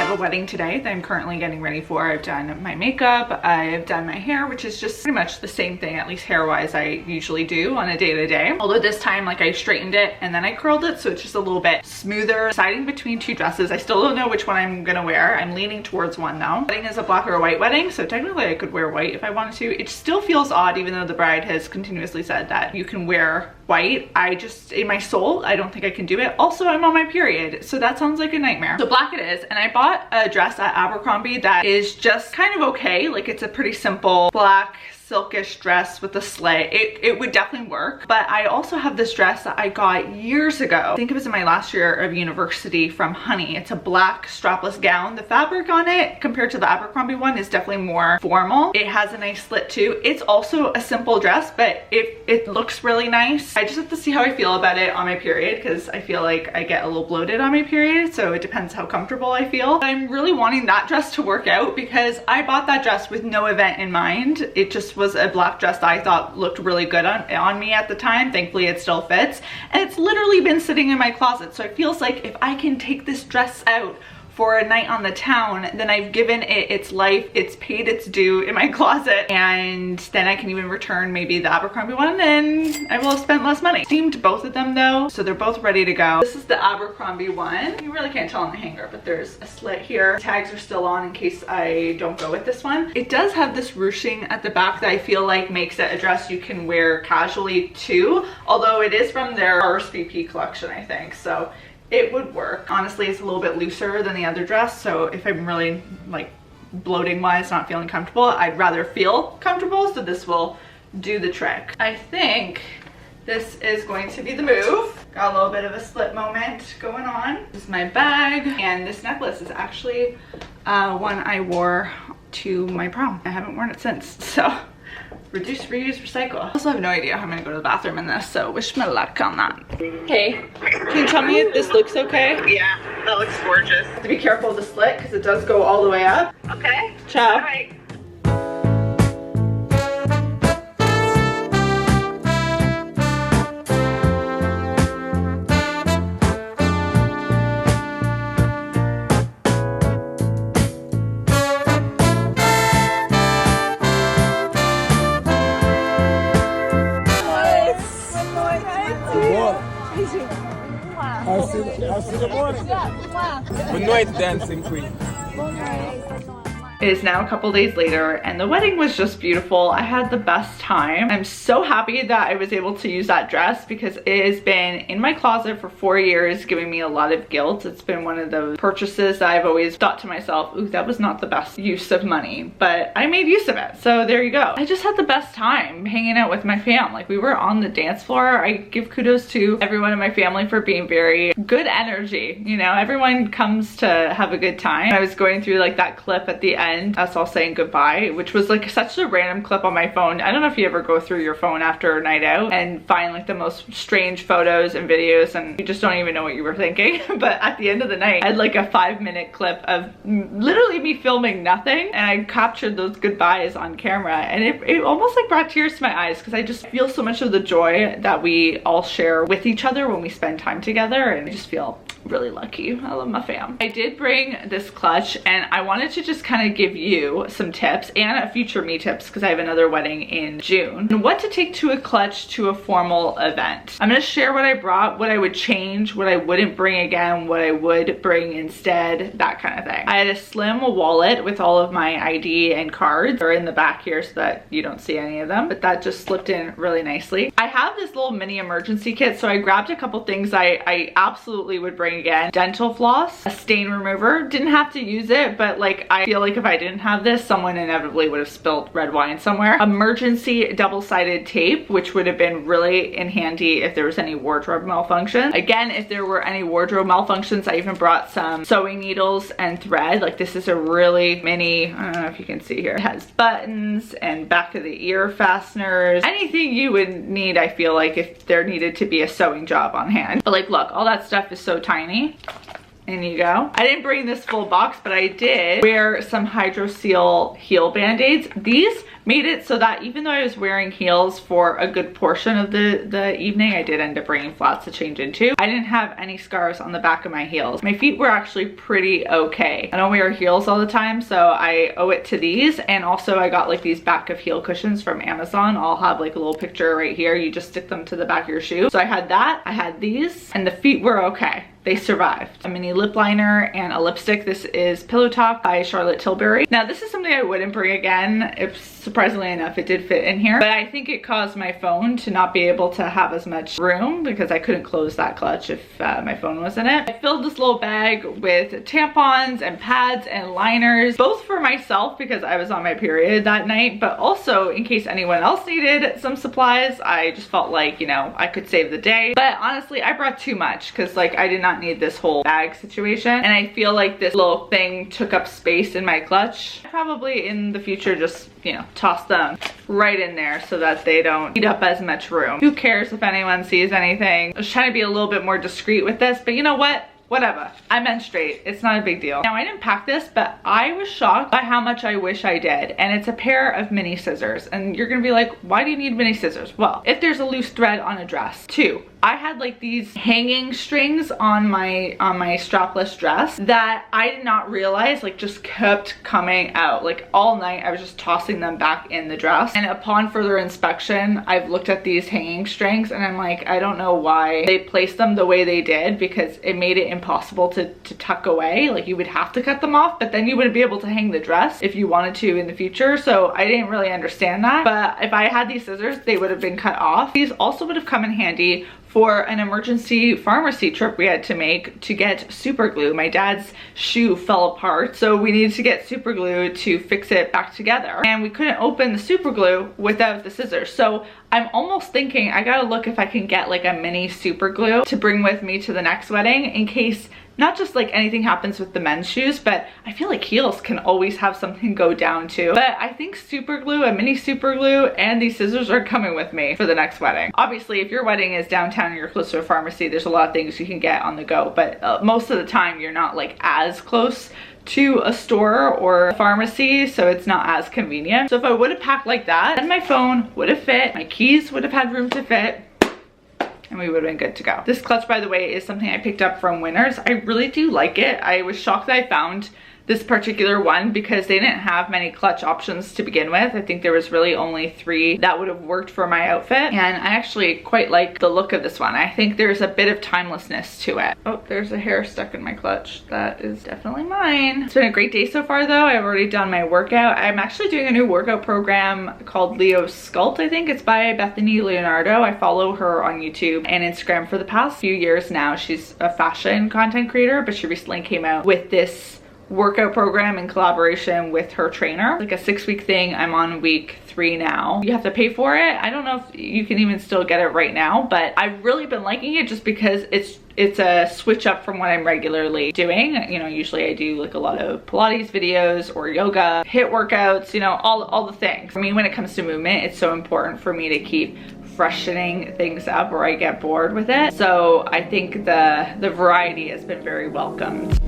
have a wedding today that I'm currently getting ready for. I've done my makeup, I've done my hair, which is just pretty much the same thing, at least hair wise, I usually do on a day-to-day. Although this time, like, I straightened it and then I curled it, so it's just a little bit smoother. Deciding between two dresses. I still don't know which one I'm gonna wear. I'm leaning towards one though. Wedding is a black or a white wedding, so technically I could wear white if I wanted to. It still feels odd, even though the bride has continuously said that you can wear white. I just, in my soul, I don't think I can do it. Also, I'm on my period, so that sounds like a nightmare. So black it is, and I bought a dress at Abercrombie that is just kind of okay. Like, it's a pretty simple black silkish dress with a sleigh. It would definitely work. But I also have this dress that I got years ago. I think it was in my last year of university from Honey. It's a black strapless gown. The fabric on it compared to the Abercrombie one is definitely more formal. It has a nice slit too. It's also a simple dress, but it looks really nice. I just have to see how I feel about it on my period, because I feel like I get a little bloated on my period, so it depends how comfortable I feel. I'm really wanting that dress to work out because I bought that dress with no event in mind. It just was a black dress that I thought looked really good on me at the time. Thankfully it still fits, and it's literally been sitting in my closet, so it feels like if I can take this dress out for a night on the town, then I've given it its life, it's paid its due in my closet, and then I can even return maybe the Abercrombie one and I will have spent less money. Steamed both of them though, so they're both ready to go. This is the Abercrombie one. You really can't tell on the hanger, but there's a slit here. Tags are still on in case I don't go with this one. It does have this ruching at the back that I feel like makes it a dress you can wear casually too, although it is from their RSVP collection, I think, so it would work. Honestly, it's a little bit looser than the other dress, so if I'm really, like, bloating wise, not feeling comfortable, I'd rather feel comfortable, so this will do the trick. I think this is going to be the move. Got a little bit of a split moment going on. This is my bag, and this necklace is actually one I wore to my prom. I haven't worn it since, so reduce, reuse, recycle. I also have no idea how I'm gonna go to the bathroom in this, so wish me luck on that. Hey, can you tell me if this looks okay? Yeah, that looks gorgeous. Have to be careful of the slit because it does go all the way up. Okay. Ciao. All right. I'll see the morning. Good night, dancing queen. It is now a couple days later, and the wedding was just beautiful. I had the best time. I'm so happy that I was able to use that dress because it has been in my closet for 4 years, giving me a lot of guilt. It's been one of those purchases that I've always thought to myself, ooh, that was not the best use of money, but I made use of it, so there you go. I just had the best time hanging out with my fam. Like, we were on the dance floor. I give kudos to everyone in my family for being very good energy. You know, everyone comes to have a good time. I was going through like that clip at the end, us all saying goodbye, which was like such a random clip on my phone. I don't know if you ever go through your phone after a night out and find like the most strange photos and videos and you just don't even know what you were thinking. But at the end of the night, I had like a 5-minute clip of literally me filming nothing, and I captured those goodbyes on camera, and it almost like brought tears to my eyes because I just feel so much of the joy that we all share with each other when we spend time together, and I just feel really lucky. I love my fam. I did bring this clutch, and I wanted to just kind of give you some tips and a future me tips because I have another wedding in June, and what to take to a clutch to a formal event. I'm going to share what I brought, what I would change, what I wouldn't bring again, what I would bring instead, that kind of thing. I had a slim wallet with all of my ID and cards. They're in the back here so that you don't see any of them, but that just slipped in really nicely. I have this little mini emergency kit, so I grabbed a couple things I absolutely would bring again. Dental floss, a stain remover. Didn't have to use it, but like I feel like if I didn't have this, someone inevitably would have spilled red wine somewhere. Emergency double-sided tape, which would have been really in handy if there was any wardrobe malfunction. Again, if there were any wardrobe malfunctions, I even brought some sewing needles and thread. Like, this is a really mini, I don't know if you can see here. It has buttons and back of the ear fasteners. Anything you would need, I feel like, if there needed to be a sewing job on hand. But like, look, all that stuff is so tiny. indigo. I didn't bring this full box, but I did wear some Hydro Seal heel band-aids. These made it so that even though I was wearing heels for a good portion of the evening, I did end up bringing flats to change into. I didn't have any scars on the back of my heels. My feet were actually pretty okay. I don't wear heels all the time, so I owe it to these. And also I got like these back of heel cushions from Amazon. I'll have like a little picture right here. You just stick them to the back of your shoe. So I had that, I had these, and the feet were okay. They survived. A mini lip liner and a lipstick. This is Pillow Talk by Charlotte Tilbury. Now this is something I wouldn't bring again. If surprisingly enough, it did fit in here, but I think it caused my phone to not be able to have as much room because I couldn't close that clutch if my phone was in it. I filled this little bag with tampons and pads and liners, both for myself because I was on my period that night, but also in case anyone else needed some supplies. I just felt like, you know, I could save the day. But honestly, I brought too much because like I did not need this whole bag situation, and I feel like this little thing took up space in my clutch. Probably in the future just, you know, toss them right in there so that they don't eat up as much room. Who cares if anyone sees anything? I was trying to be a little bit more discreet with this, but you know what? Whatever. I menstruate. It's not a big deal. Now I didn't pack this, but I was shocked by how much I wish I did. And it's a pair of mini scissors. And you're gonna be like, why do you need mini scissors? Well, if there's a loose thread on a dress. 2, I had like these hanging strings on my strapless dress that I did not realize like just kept coming out. Like all night I was just tossing them back in the dress. And upon further inspection, I've looked at these hanging strings and I'm like, I don't know why they placed them the way they did, because it made it impossible to tuck away. Like you would have to cut them off, but then you wouldn't be able to hang the dress if you wanted to in the future. So I didn't really understand that. But if I had these scissors, they would have been cut off. These also would have come in handy for an emergency pharmacy trip we had to make to get super glue. My dad's shoe fell apart, so we needed to get super glue to fix it back together. And we couldn't open the super glue without the scissors. So I'm almost thinking I gotta look if I can get like a mini super glue to bring with me to the next wedding in case not just like anything happens with the men's shoes, but I feel like heels can always have something go down too. But I think super glue, a mini super glue, and these scissors are coming with me for the next wedding. Obviously, if your wedding is downtown and you're close to a pharmacy, there's a lot of things you can get on the go, but most of the time you're not like as close to a store or a pharmacy, so it's not as convenient. So if I would have packed like that, then my phone would have fit, my keys would have had room to fit, and we would have been good to go. This clutch, by the way, is something I picked up from Winners. I really do like it. I was shocked that I found this particular one because they didn't have many clutch options to begin with. I think there was really only 3 that would have worked for my outfit, and I actually quite like the look of this one. I think there's a bit of timelessness to it. Oh, there's a hair stuck in my clutch. That is definitely mine. It's been a great day so far though. I've already done my workout. I'm actually doing a new workout program called Leo's Sculpt, I think. It's by Bethany Leonardo. I follow her on YouTube and Instagram for the past few years now. She's a fashion content creator, but she recently came out with this workout program in collaboration with her trainer, like a 6-week thing. I'm on week 3 now. You have to pay for it. I don't know if you can even still get it right now, but I've really been liking it just because it's a switch up from what I'm regularly doing. You know, usually I do like a lot of Pilates videos or yoga, HIIT workouts, you know, all the things. For me, when it comes to movement, it's so important for me to keep freshening things up or I get bored with it. So I think the variety has been very welcomed.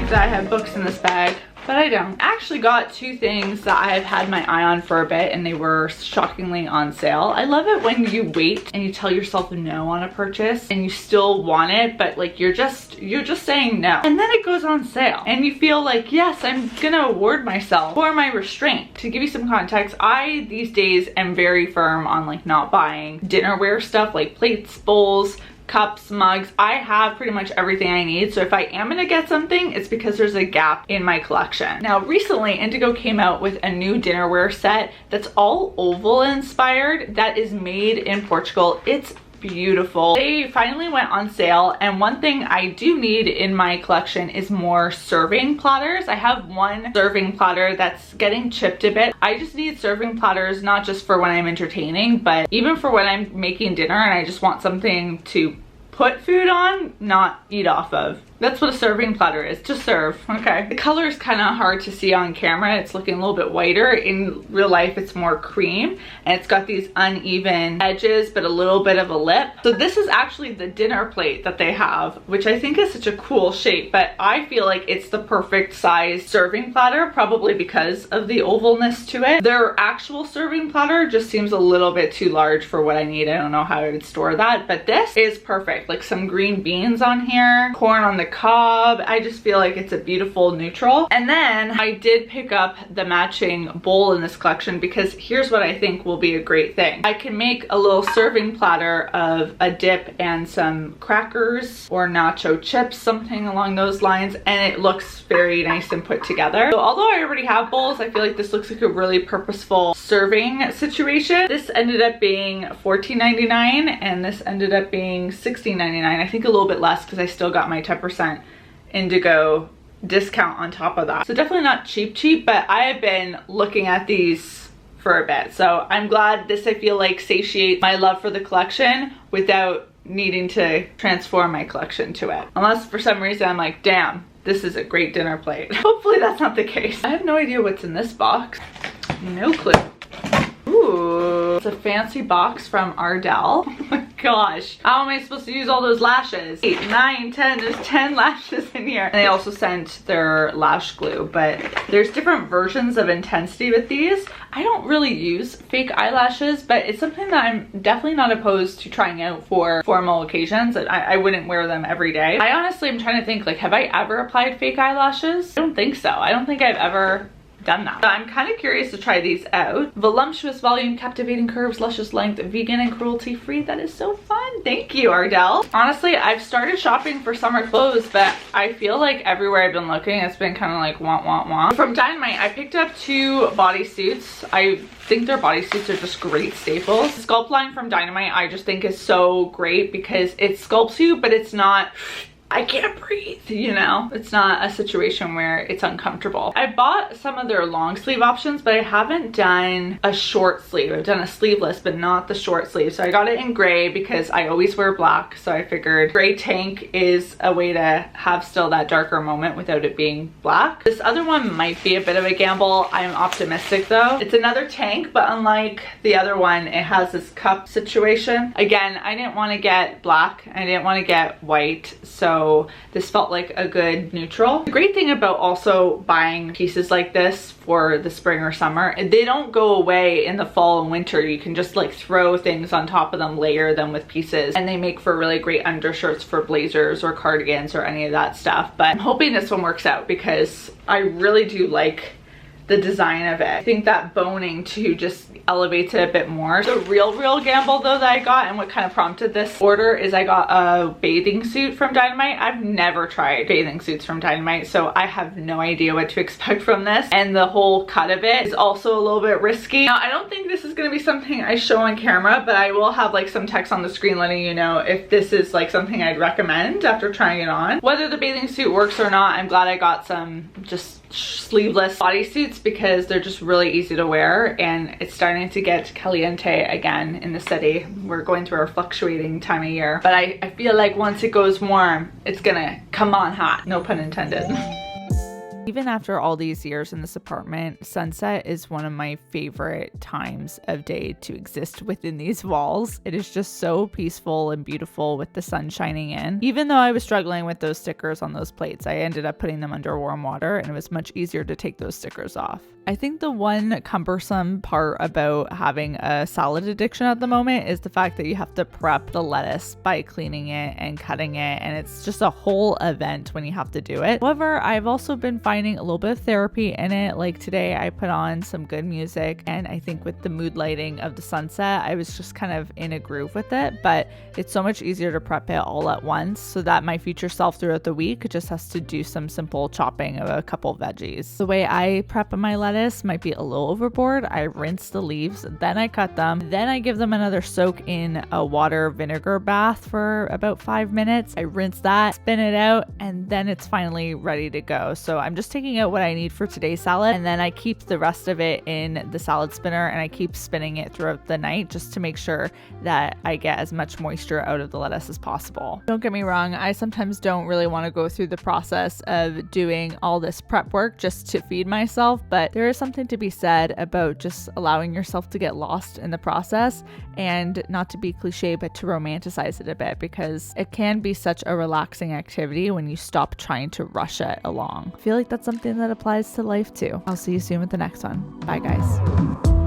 That I have books in this bag, but I don't. I actually got 2 things that I've had my eye on for a bit and they were shockingly on sale. I love it when you wait and you tell yourself no on a purchase and you still want it, but like you're just saying no. And then it goes on sale and you feel like, yes, I'm gonna award myself for my restraint. To give you some context, I these days am very firm on like not buying dinnerware stuff like plates, bowls, cups, mugs. I have pretty much everything I need. So if I am gonna get something, it's because there's a gap in my collection. Now recently, Indigo came out with a new dinnerware set that's all oval inspired, that is made in Portugal. It's beautiful. They finally went on sale, and one thing I do need in my collection is more serving platters. I have one serving platter that's getting chipped a bit. I just need serving platters, not just for when I'm entertaining, but even for when I'm making dinner and I just want something to put food on, not eat off of. That's what a serving platter is, to serve. Okay. The color is kind of hard to see on camera. It's looking a little bit whiter. In real life, it's more cream, and it's got these uneven edges, but a little bit of a lip. So this is actually the dinner plate that they have, which I think is such a cool shape, but I feel like it's the perfect size serving platter, probably because of the ovalness to it. Their actual serving platter just seems a little bit too large for what I need. I don't know how I would store that, but this is perfect. Like some green beans on here, corn on the cob. I just feel like it's a beautiful neutral. And then I did pick up the matching bowl in this collection because here's what I think will be a great thing. I can make a little serving platter of a dip and some crackers or nacho chips, something along those lines, and it looks very nice and put together. So although I already have bowls, I feel like this looks like a really purposeful serving situation. This ended up being $14.99 and this ended up being $16.99. I think a little bit less because I still got my 10% Indigo discount on top of that. So definitely not cheap, but I have been looking at these for a bit. So I'm glad this, I feel like, satiates my love for the collection without needing to transform my collection to it. Unless for some reason I'm like, damn, this is a great dinner plate. Hopefully that's not the case. I have no idea what's in this box. No clue. Ooh, it's a fancy box from Ardell. Oh my gosh. How am I supposed to use all those lashes? 8, 9, 10, there's 10 lashes in here. And they also sent their lash glue, but there's different versions of intensity with these. I don't really use fake eyelashes, but it's something that I'm definitely not opposed to trying out for formal occasions. I wouldn't wear them every day. I honestly am trying to think, like, have I ever applied fake eyelashes? I don't think so. I don't think I've ever done that. I'm kind of curious to try these out. Voluptuous volume, captivating curves, luscious length, vegan and cruelty free. That is so fun. Thank you, Ardell. Honestly, I've started shopping for summer clothes, but I feel like everywhere I've been looking, it's been kind of like want. From Dynamite, I picked up 2 bodysuits. I think their bodysuits are just great staples. The sculpt line from Dynamite I just think is so great because it sculpts you, but it's not, I can't breathe, you know? It's not a situation where it's uncomfortable. I bought some of their long sleeve options, but I haven't done a short sleeve. I've done a sleeveless, but not the short sleeve. So I got it in gray because I always wear black. So I figured gray tank is a way to have still that darker moment without it being black. This other one might be a bit of a gamble. I'm optimistic though. It's another tank, but unlike the other one, it has this cup situation. Again, I didn't want to get black. I didn't want to get white. So this felt like a good neutral. The great thing about also buying pieces like this for the spring or summer, they don't go away in the fall and winter. You can just like throw things on top of them, layer them with pieces, and they make for really great undershirts for blazers or cardigans or any of that stuff. But I'm hoping this one works out because I really do like the design of it. I think that boning too just elevates it a bit more. The real gamble though that I got, and what kind of prompted this order, is I got a bathing suit from Dynamite. I've never tried bathing suits from Dynamite, so I have no idea what to expect from this, and the whole cut of it is also a little bit risky. Now I don't think this is going to be something I show on camera, but I will have like some text on the screen letting you know if this is like something I'd recommend after trying it on. Whether the bathing suit works or not, I'm glad I got some just sleeveless bodysuits because they're just really easy to wear, and it's starting to get caliente again in the city. We're going through our fluctuating time of year, but I feel like once it goes warm, it's gonna come on hot, no pun intended. Even after all these years in this apartment, sunset is one of my favorite times of day to exist within these walls. It is just so peaceful and beautiful with the sun shining in. Even though I was struggling with those stickers on those plates, I ended up putting them under warm water, and it was much easier to take those stickers off. I think the one cumbersome part about having a salad addiction at the moment is the fact that you have to prep the lettuce by cleaning it and cutting it, and it's just a whole event when you have to do it. However, I've also been finding finding a little bit of therapy in it. Like today I put on some good music, and I think with the mood lighting of the sunset, I was just kind of in a groove with it. But it's so much easier to prep it all at once so that my future self throughout the week just has to do some simple chopping of a couple veggies. The way I prep my lettuce might be a little overboard. I rinse the leaves, then I cut them, then I give them another soak in a water vinegar bath for about 5 minutes. I rinse that, spin it out, and then it's finally ready to go. So I'm just taking out what I need for today's salad, and then I keep the rest of it in the salad spinner, and I keep spinning it throughout the night just to make sure that I get as much moisture out of the lettuce as possible. Don't get me wrong, I sometimes don't really want to go through the process of doing all this prep work just to feed myself, but there is something to be said about just allowing yourself to get lost in the process, and not to be cliche, but to romanticize it a bit, because it can be such a relaxing activity when you stop trying to rush it along. I feel like that's something that applies to life too. I'll see you soon with the next one. Bye guys.